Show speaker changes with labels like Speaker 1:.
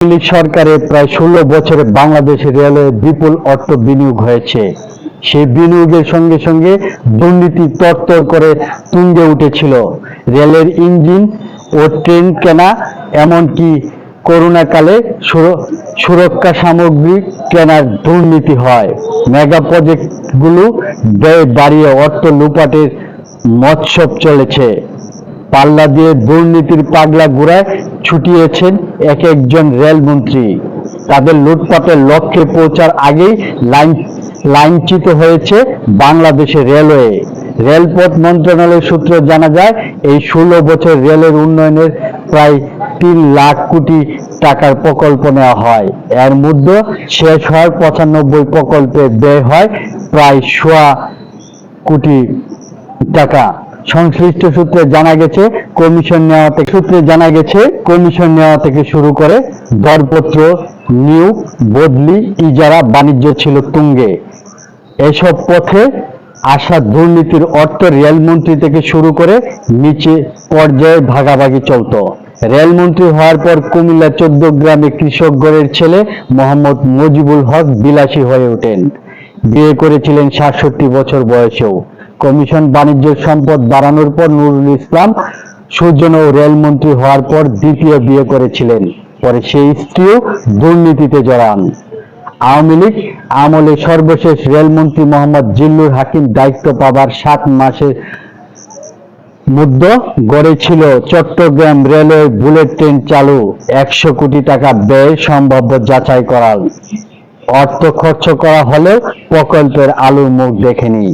Speaker 1: লীগ সরকারের প্রায় 16 বছরে বাংলাদেশ রেলওয়ে বিপুল অর্থ বিনিয়োগ হয়েছে। সেই বিনিয়োগের সঙ্গে সঙ্গে দুর্নীতি তরতর করে তুঙ্গে উঠেছিল। রেলের ইঞ্জিন ও ট্রেন কেনা, এমনকি করোনাকালে সুরক্ষা সামগ্রী কেনার দুর্নীতি হয়। মেগা প্রজেক্টগুলো ব্যয় বাড়িয়ে অর্থ লুপাটের মৎসব চলেছে। পাল্লা দিয়ে দুর্নীতির পাগলা ঘোড়ায় ছুটিয়েছেন এক একজন রেলমন্ত্রী। তাদের লুটপাটের লক্ষ্যে পৌঁছার আগেই লাইনচ্যুত হয়েছে বাংলাদেশের রেলওয়ে। রেলপথ মন্ত্রণালয় সূত্রে জানা যায়, এই 16 বছর রেলের উন্নয়নের প্রায় 3 লাখ কোটি টাকার প্রকল্প নেওয়া হয়। এর মধ্যে শেষ হয় 95 প্রকল্পে ব্যয় হয় প্রায় 1.25 কোটি টাকা। সংশ্লিষ্ট সূত্রে জানা গেছে, কমিশন নেওয়া থেকে শুরু করে দরপত্র, নিয়োগ, বদলি, ইজারা বাণিজ্য ছিল তুঙ্গে। এসব পথে আসা দুর্নীতির অর্থ রেলমন্ত্রী থেকে শুরু করে নিচে পর্যায়ে ভাগাভাগি চলত। রেলমন্ত্রী হওয়ার পর কুমিল্লা 14 গ্রামে কৃষক ঘরের ছেলে মোহাম্মদ মুজিবুল হক বিলাসী হয়ে ওঠেন। বিয়ে করেছিলেন 67 বছর বয়সেও। কমিশন বাণিজ্য সম্পদ বাড়ানোর পর নুরুল ইসলাম সুজনও রেলমন্ত্রী হওয়ার পর দ্বিতীয় বিয়ে করেছিলেন। পরে সেই স্ত্রীও দুর্নীতিতে জড়ান। আওয়ামী লীগ আমলে সর্বশেষ রেলমন্ত্রী মোহাম্মদ জিল্লুর হাকিম দায়িত্ব পাবার 7 মাসের মধ্যে গড়েছিল চট্টগ্রাম রেলওয়ে বুলেট ট্রেন চালু, 100 কোটি টাকা ব্যয় সম্ভাব্য যাচাই করার। অর্থ খরচ করা হলেও প্রকল্পের আলোর মুখ দেখেনি।